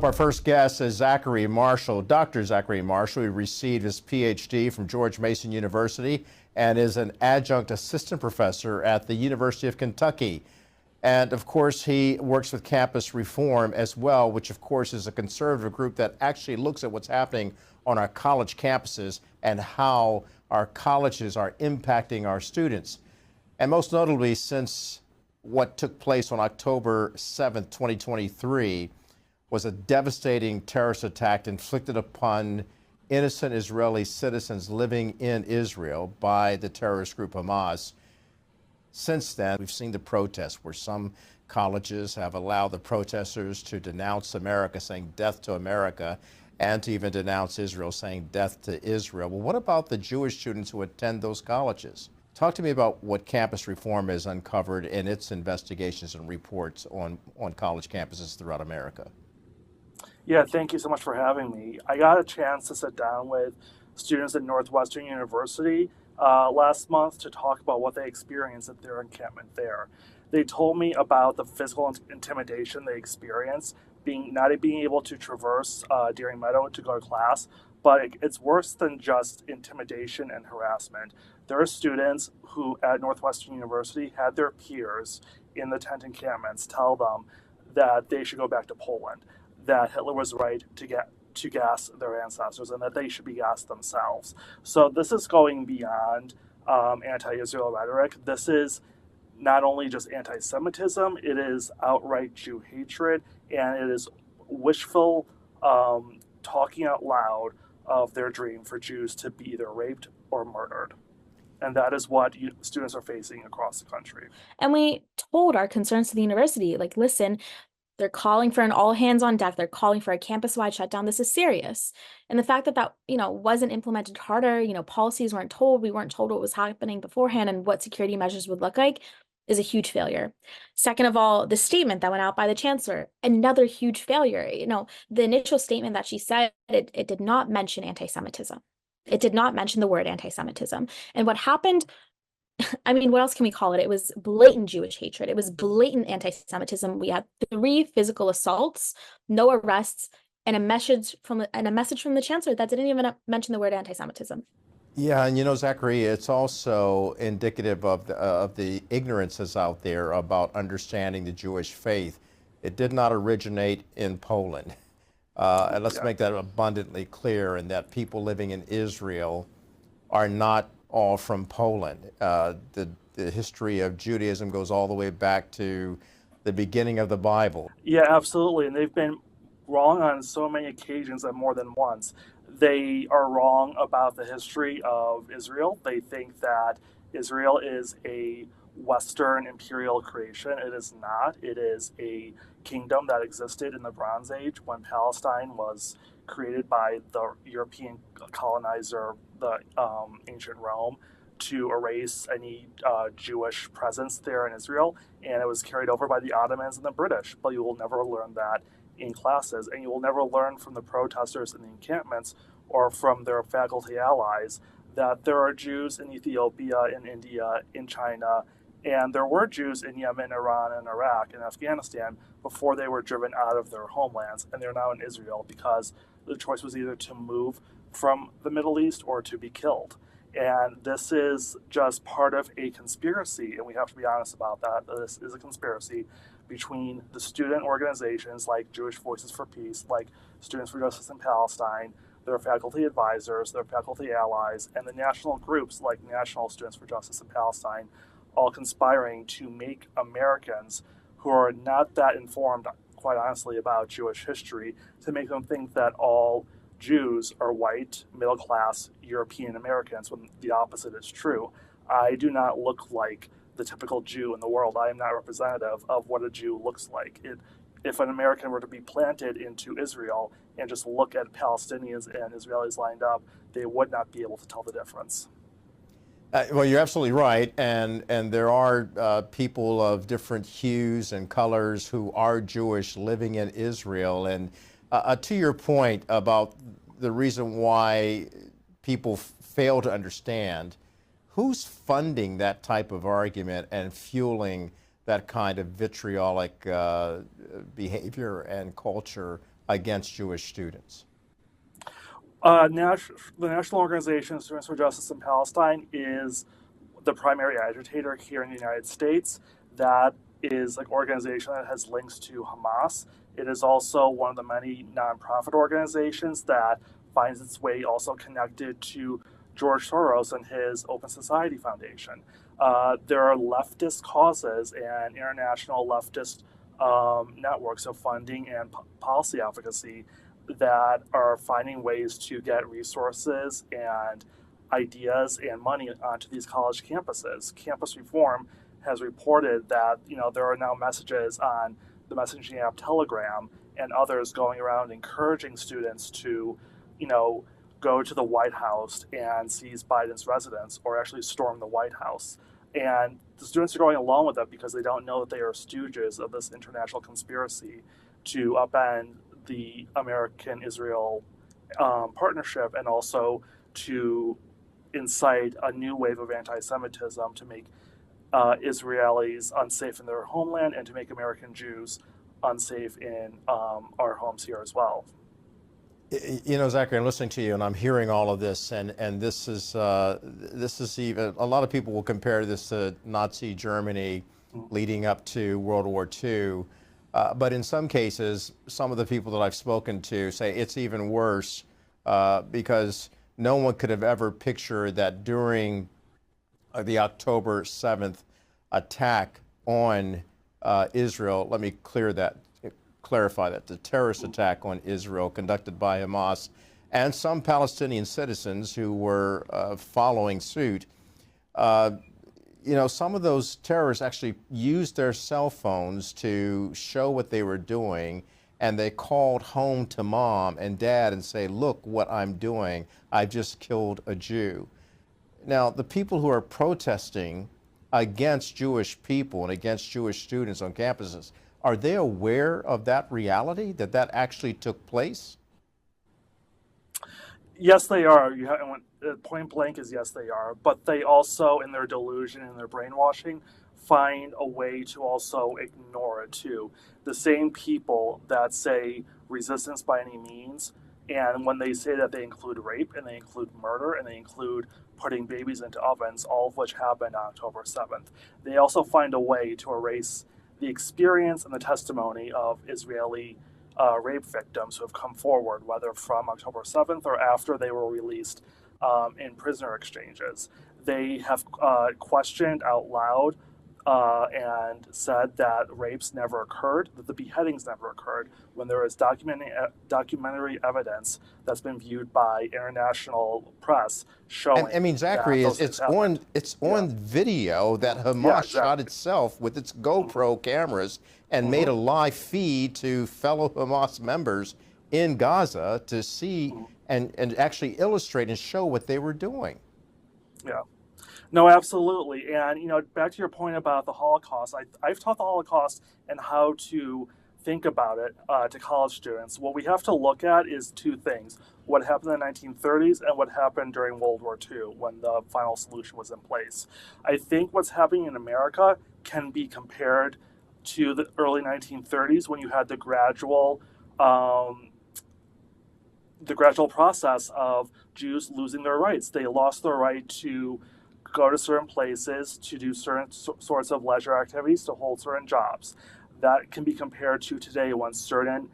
Our first guest is Zachary Marschall. Dr. Zachary Marschall, who received his PhD from George Mason University and is an adjunct assistant professor at the University of Kentucky. And of course, he works with Campus Reform as well, which of course is a conservative group that actually looks at what's happening on our college campuses and how our colleges are impacting our students. And most notably, since what took place on October 7th, 2023, was a devastating terrorist attack inflicted upon innocent Israeli citizens living in Israel by the terrorist group Hamas. Since then, we've seen the protests where some colleges have allowed the protesters to denounce America, saying death to America, and to even denounce Israel, saying death to Israel. Well, what about the Jewish students who attend those colleges? Talk to me about what Campus Reform has uncovered in its investigations and reports on college campuses throughout America. Yeah, thank you so much for having me. I got a chance to sit down with students at Northwestern University last month to talk about what they experienced at their encampment there. They told me about the physical intimidation they experienced, not being able to traverse Deering Meadow to go to class, but it's worse than just intimidation and harassment. There are students who at Northwestern University had their peers in the tent encampments tell them that they should go back to Poland, that Hitler was right to gas their ancestors and that they should be gassed themselves. So this is going beyond anti-Israel rhetoric. This is not only just anti-Semitism, it is outright Jew hatred, and it is wishful talking out loud of their dream for Jews to be either raped or murdered. And that is what students are facing across the country. And we told our concerns to the university, like, listen, they're calling for an all hands on deck. They're calling for a campus-wide shutdown. This is serious. And the fact that wasn't implemented harder, policies weren't told, we weren't told what was happening beforehand and what security measures would look like is a huge failure. Second of all, the statement that went out by the chancellor, another huge failure. The initial statement that she said, it did not mention anti-Semitism. It did not mention the word anti-Semitism. And what happened, what else can we call it? It was blatant Jewish hatred. It was blatant anti-Semitism. We had 3 physical assaults, no arrests, and a message from the chancellor that didn't even mention the word anti-Semitism. Yeah, and Zachary, it's also indicative of the ignorance that's out there about understanding the Jewish faith. It did not originate in Poland. And let's make that abundantly clear, and that people living in Israel are not all from Poland. The history of Judaism goes all the way back to the beginning of the Bible. Yeah, absolutely. And they've been wrong on so many occasions and more than once. They are wrong about the history of Israel. They think that Israel is a Western imperial creation. It is not. It is a kingdom that existed in the Bronze Age when Palestine was created by the European colonizer, the ancient Rome, to erase any Jewish presence there in Israel. And it was carried over by the Ottomans and the British. But you will never learn that in classes, and you will never learn from the protesters in the encampments or from their faculty allies that there are Jews in Ethiopia, in India, in China, and there were Jews in Yemen, Iran, and Iraq, and Afghanistan before they were driven out of their homelands, and they're now in Israel because the choice was either to move from the Middle East or to be killed. And this is just part of a conspiracy, and we have to be honest about that. This is a conspiracy between the student organizations like Jewish Voices for Peace, like Students for Justice in Palestine, their faculty advisors, their faculty allies, and the national groups like National Students for Justice in Palestine, all conspiring to make Americans who are not that informed, quite honestly, about Jewish history, to make them think that all Jews are white, middle-class European Americans, when the opposite is true. I do not look like the typical Jew in the world. I am not representative of what a Jew looks like. If an American were to be planted into Israel and just look at Palestinians and Israelis lined up, they would not be able to tell the difference. Well, you're absolutely right, and there are people of different hues and colors who are Jewish living in Israel. And to your point about the reason why people fail to understand, who's funding that type of argument and fueling that kind of vitriolic behavior and culture against Jewish students? The National Organization of Students for Justice in Palestine is the primary agitator here in the United States. That is an organization that has links to Hamas. It is also one of the many nonprofit organizations that finds its way also connected to George Soros and his Open Society Foundation. There are leftist causes and international leftist networks of funding and policy advocacy that are finding ways to get resources and ideas and money onto these college campuses. Campus Reform has reported that there are now messages on the messaging app Telegram and others going around encouraging students to go to the White House and seize Biden's residence or actually storm the White House. And the students are going along with it because they don't know that they are stooges of this international conspiracy to upend the American-Israel partnership and also to incite a new wave of anti-Semitism to make Israelis unsafe in their homeland and to make American Jews unsafe in our homes here as well. Zachary, I'm listening to you and I'm hearing all of this, and this is even, a lot of people will compare this to Nazi Germany leading up to World War II. But in some cases, some of the people that I've spoken to say it's even worse because no one could have ever pictured that during the October 7th attack on Israel, let me clarify that, the terrorist attack on Israel conducted by Hamas and some Palestinian citizens who were following suit, some of those terrorists actually used their cell phones to show what they were doing, and they called home to mom and dad and say, look what I'm doing, I just killed a Jew. Now, the people who are protesting against Jewish people and against Jewish students on campuses, are they aware of that reality, that that actually took place? Yes, they are. Point blank is yes, they are. But they also, in their delusion and their brainwashing, find a way to also ignore it too. The same people that say resistance by any means, and when they say that, they include rape and they include murder and they include putting babies into ovens, all of which happened on October 7th. They also find a way to erase the experience and the testimony of Israeli rape victims who have come forward, whether from October 7th or after they were released in prisoner exchanges. They have questioned out loud and said that rapes never occurred, that the beheadings never occurred, when there is documentary evidence that's been viewed by international press showing. I mean, Zachary, it's on video that Hamas shot itself with its GoPro cameras and made a live feed to fellow Hamas members in Gaza to see and actually illustrate and show what they were doing. Yeah. No, absolutely. And, back to your point about the Holocaust, I've taught the Holocaust and how to think about it to college students. What we have to look at is two things: what happened in the 1930s and what happened during World War II when the final solution was in place. I think what's happening in America can be compared to the early 1930s when you had the gradual process of Jews losing their rights. They lost their right to go to certain places, to do certain sorts of leisure activities, to hold certain jobs. That can be compared to today when certain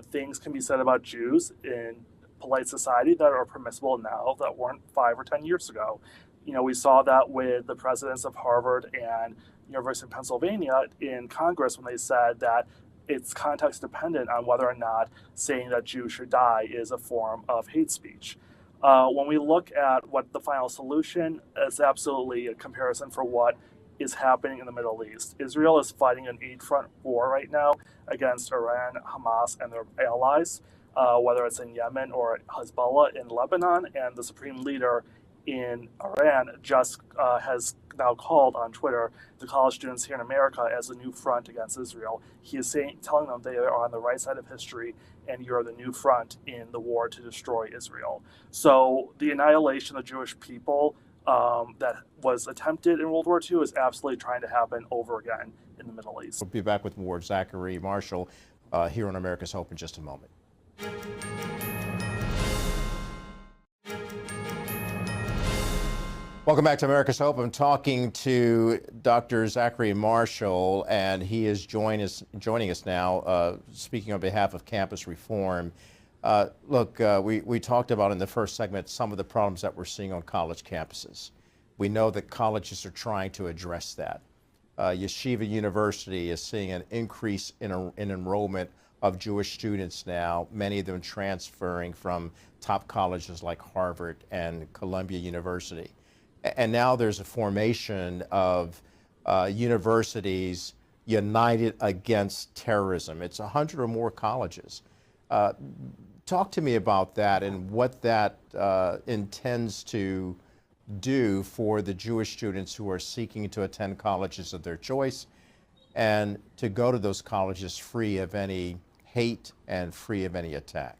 things can be said about Jews in polite society that are permissible now that weren't 5 or 10 years ago. We saw that with the presidents of Harvard and University of Pennsylvania in Congress when they said that it's context dependent on whether or not saying that Jews should die is a form of hate speech. When we look at what the final solution is, absolutely a comparison for what is happening in the Middle East. Israel is fighting an 8-front war right now against Iran, Hamas, and their allies, whether it's in Yemen or Hezbollah in Lebanon, and the supreme leader in Iran just has now called on Twitter the college students here in America as a new front against Israel. He is telling them they are on the right side of history and you're the new front in the war to destroy Israel. So the annihilation of the Jewish people that was attempted in World War II is absolutely trying to happen over again in the Middle East. We'll be back with more Zachary Marschall, here on America's Hope in just a moment. Welcome back to America's Hope. I'm talking to Dr. Zachary Marschall, and he is joining us now, speaking on behalf of Campus Reform. Look, we talked about in the first segment some of the problems that we're seeing on college campuses. We know that colleges are trying to address that. Yeshiva University is seeing an increase in enrollment of Jewish students now, many of them transferring from top colleges like Harvard and Columbia University. And now there's a formation of universities united against terrorism. It's 100 or more colleges. Talk to me about that and what that intends to do for the Jewish students who are seeking to attend colleges of their choice and to go to those colleges free of any hate and free of any attack.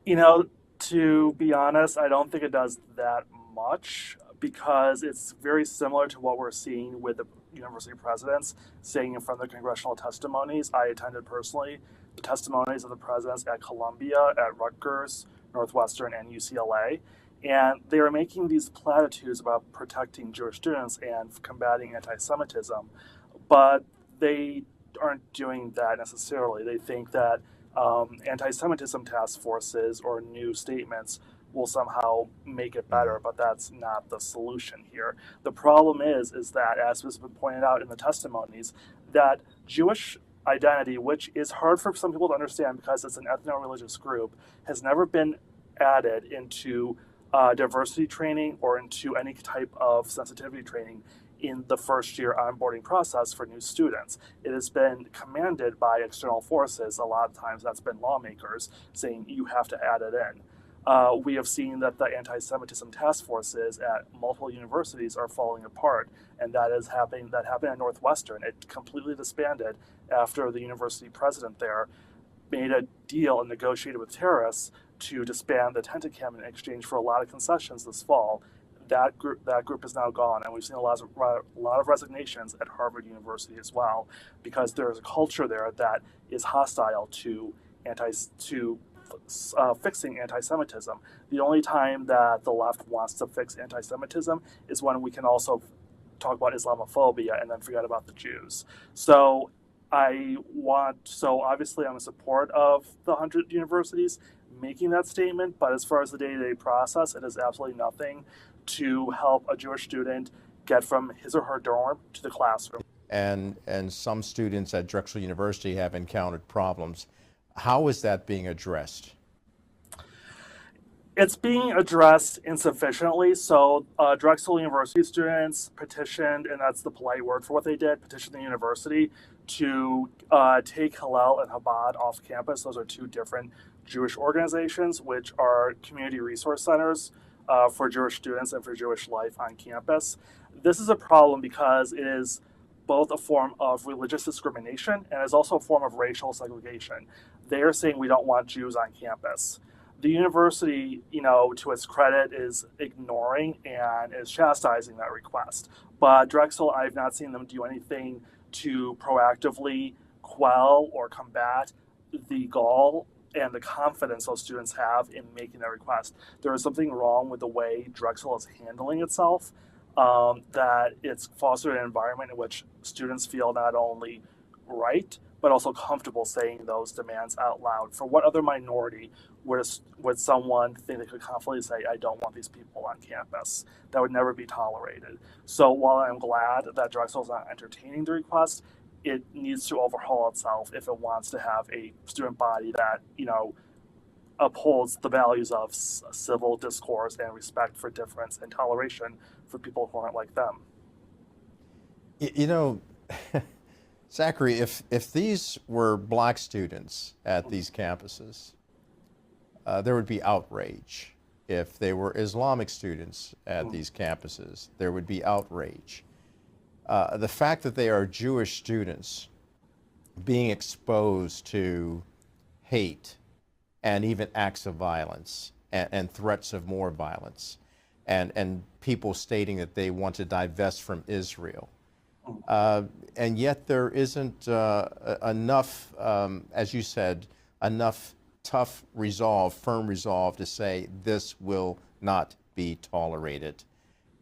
You know, to be honest, I don't think it does that much because it's very similar to what we're seeing with the university presidents saying in front of the congressional testimonies. I attended personally the testimonies of the presidents at Columbia, at Rutgers, Northwestern, and UCLA. And they are making these platitudes about protecting Jewish students and combating anti-Semitism, but they aren't doing that necessarily. They think that anti-Semitism task forces or new statements will somehow make it better, but that's not the solution here. The problem is that, as has been pointed out in the testimonies, that Jewish identity, which is hard for some people to understand because it's an ethno-religious group, has never been added into diversity training or into any type of sensitivity training in the first year onboarding process for new students. It has been commanded by external forces. A lot of times that's been lawmakers saying you have to add it in. We have seen that the anti-Semitism task forces at multiple universities are falling apart, and that happened at Northwestern. It completely disbanded after the university president there made a deal and negotiated with terrorists to disband the Tentacam in exchange for a lot of concessions this fall. That group is now gone, and we've seen a lot of resignations at Harvard University as well, because there is a culture there that is hostile to fixing anti-Semitism. The only time that the left wants to fix anti-Semitism is when we can also talk about Islamophobia and then forget about the Jews. So obviously I'm in support of the 100 universities making that statement, but as far as the day-to-day process, it is absolutely nothing to help a Jewish student get from his or her dorm to the classroom. And some students at Drexel University have encountered problems. How is that being addressed? It's being addressed insufficiently. So Drexel University students petitioned, and that's the polite word for what they did, petitioned the university to take Hillel and Chabad off campus. Those are two different Jewish organizations, which are community resource centers for Jewish students and for Jewish life on campus. This is a problem because it is both a form of religious discrimination and is also a form of racial segregation. They are saying we don't want Jews on campus. The university, to its credit, is ignoring and is chastising that request. But Drexel, I've not seen them do anything to proactively quell or combat the gall and the confidence those students have in making that request. There is something wrong with the way Drexel is handling itself, that it's fostered an environment in which students feel not only right, but also comfortable saying those demands out loud. For what other minority would someone think they could confidently say, I don't want these people on campus? That would never be tolerated. So while I'm glad that Drexel is not entertaining the request, it needs to overhaul itself if it wants to have a student body that, upholds the values of civil discourse and respect for difference and toleration for people who aren't like them. Zachary, if these were black students at these campuses, there would be outrage. If they were Islamic students at these campuses, there would be outrage. The fact that they are Jewish students being exposed to hate and even acts of violence and threats of more violence and people stating that they want to divest from Israel. And yet there isn't enough, as you said, enough tough resolve, firm resolve to say this will not be tolerated.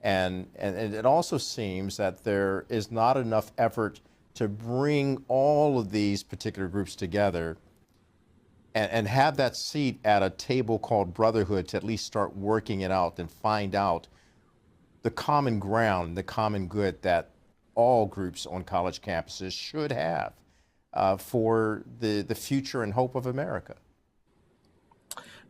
And it also seems that there is not enough effort to bring all of these particular groups together and have that seat at a table called brotherhood to at least start working it out and find out the common ground, the common good that all groups on college campuses should have for the future and hope of America.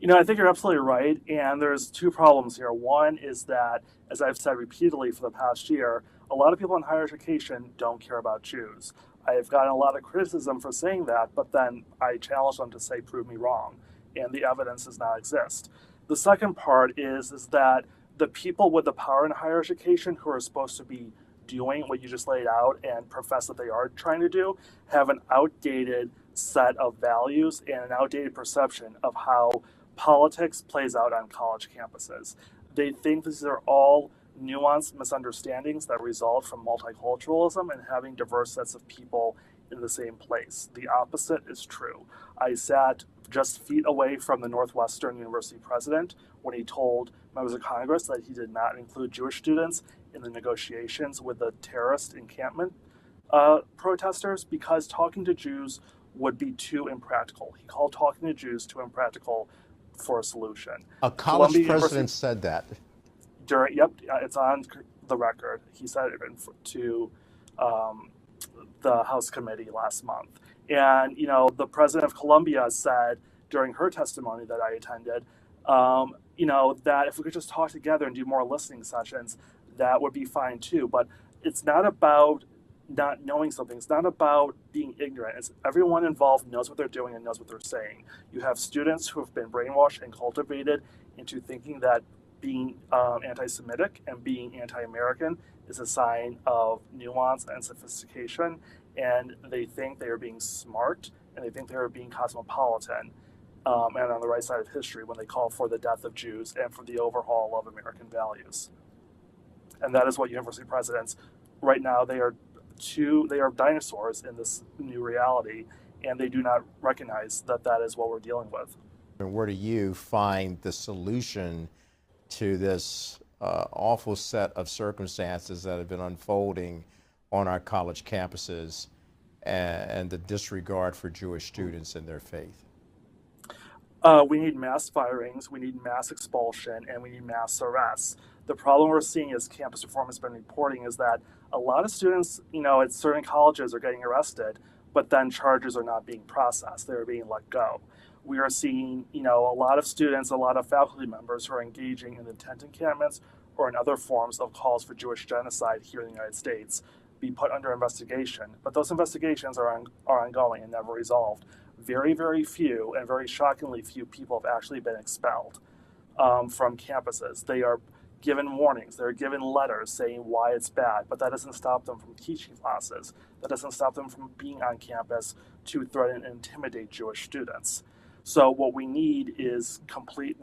I think you're absolutely right, and there's two problems here. One is that, as I've said repeatedly for the past year, a lot of people in higher education don't care about Jews. I've gotten a lot of criticism for saying that, but then I challenge them to say, prove me wrong, and the evidence does not exist. The second part is that the people with the power in higher education who are supposed to be doing what you just laid out and profess that they are trying to do have an outdated set of values and an outdated perception of how politics plays out on college campuses. They think these are all nuanced misunderstandings that result from multiculturalism and having diverse sets of people in the same place. The opposite is true. I sat just feet away from the Northwestern University president when he told members of Congress that he did not include Jewish students in the negotiations with the terrorist encampment protesters because talking to Jews would be too impractical. He called talking to Jews too impractical for a solution. A college president said that. It's on the record. He said it to the House committee last month. And, the president of Columbia said during her testimony that I attended, that if we could just talk together and do more listening sessions, that would be fine too. But it's not about not knowing something. It's not about being ignorant. It's everyone involved knows what they're doing and knows what they're saying. You have students who have been brainwashed and cultivated into thinking that being anti-Semitic and being anti-American is a sign of nuance and sophistication, and they think they are being smart and they think they are being cosmopolitan and on the right side of history when they call for the death of Jews and for the overhaul of American values. And that is what university presidents right now, they are dinosaurs in this new reality, and they do not recognize that that is what we're dealing with. And where do you find the solution to this awful set of circumstances that have been unfolding on our college campuses and the disregard for Jewish students and their faith? We need mass firings, we need mass expulsion, and we need mass arrests. The problem we're seeing, as Campus Reform has been reporting, is that a lot of students, at certain colleges are getting arrested, but then charges are not being processed. They're being let go. We are seeing, a lot of students, a lot of faculty members who are engaging in intent encampments or in other forms of calls for Jewish genocide here in the United States be put under investigation. But those investigations are ongoing and never resolved. Very, very few, and very shockingly few people have actually been expelled from campuses. They are given warnings, they're given letters saying why it's bad, but that doesn't stop them from teaching classes. That doesn't stop them from being on campus to threaten and intimidate Jewish students. So what we need is complete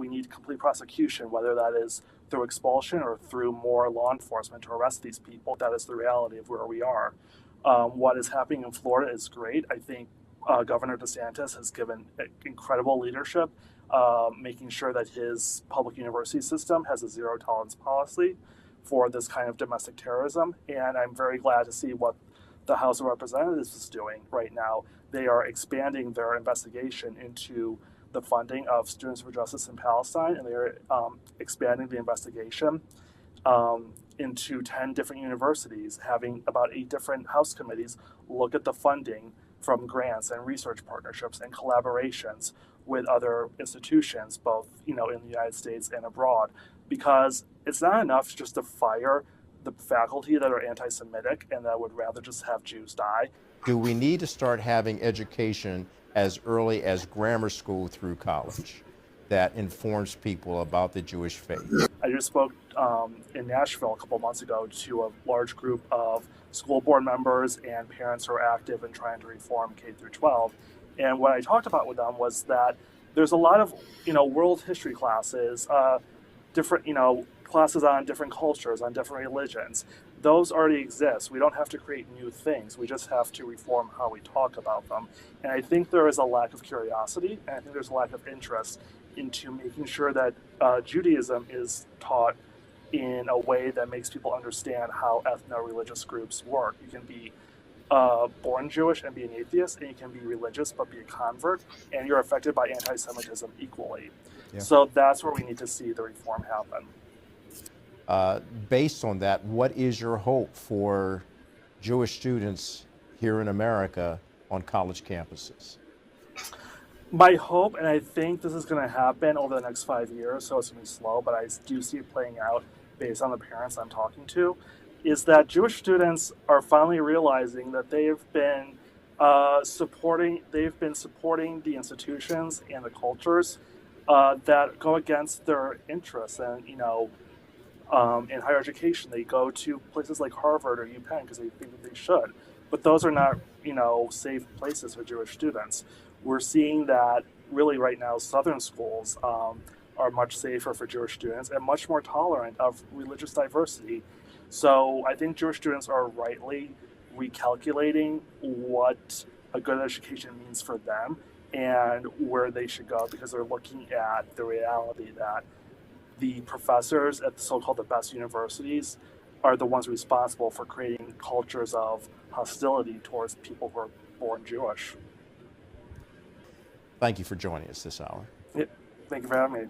prosecution, whether that is through expulsion or through more law enforcement to arrest these people. That is the reality of where we are. What is happening in Florida is great. I think Governor DeSantis has given incredible leadership, making sure that his public university system has a zero tolerance policy for this kind of domestic terrorism. And I'm very glad to see what the House of Representatives is doing right now. They are expanding their investigation into the funding of Students for Justice in Palestine, and they're expanding the investigation into 10 different universities, having about 8 different House committees look at the funding from grants and research partnerships and collaborations with other institutions, both in the United States and abroad, because it's not enough just to fire the faculty that are anti-Semitic and that would rather just have Jews die. Do we need to start having education as early as grammar school through college that informs people about the Jewish faith? I just spoke in Nashville a couple months ago to a large group of school board members and parents who are active in trying to reform K through 12. And what I talked about with them was that there's a lot of, world history classes, different, classes on different cultures, on different religions. those already exist. We don't have to create new things. We just have to reform how we talk about them. And I think there is a lack of curiosity, and I think there's a lack of interest into making sure that Judaism is taught in a way that makes people understand how ethno-religious groups work. You can be born Jewish and be an atheist, and you can be religious but be a convert, and you're affected by anti-Semitism equally. Yeah. So that's where we need to see the reform happen. Based on that, what is your hope for Jewish students here in America on college campuses? My hope, and I think this is going to happen over the next 5 years, so it's going to be slow, but I do see it playing out based on the parents I'm talking to, is that Jewish students are finally realizing that they've been supporting the institutions and the cultures that go against their interests. And in higher education, they go to places like Harvard or UPenn because they think that they should, but those are not safe places for Jewish students. We're seeing that really right now Southern schools are much safer for Jewish students and much more tolerant of religious diversity. So I think Jewish students are rightly recalculating what a good education means for them and where they should go, because they're looking at the reality that the professors at the so-called the best universities are the ones responsible for creating cultures of hostility towards people who are born Jewish. Thank you for joining us this hour. Yeah, thank you for having me.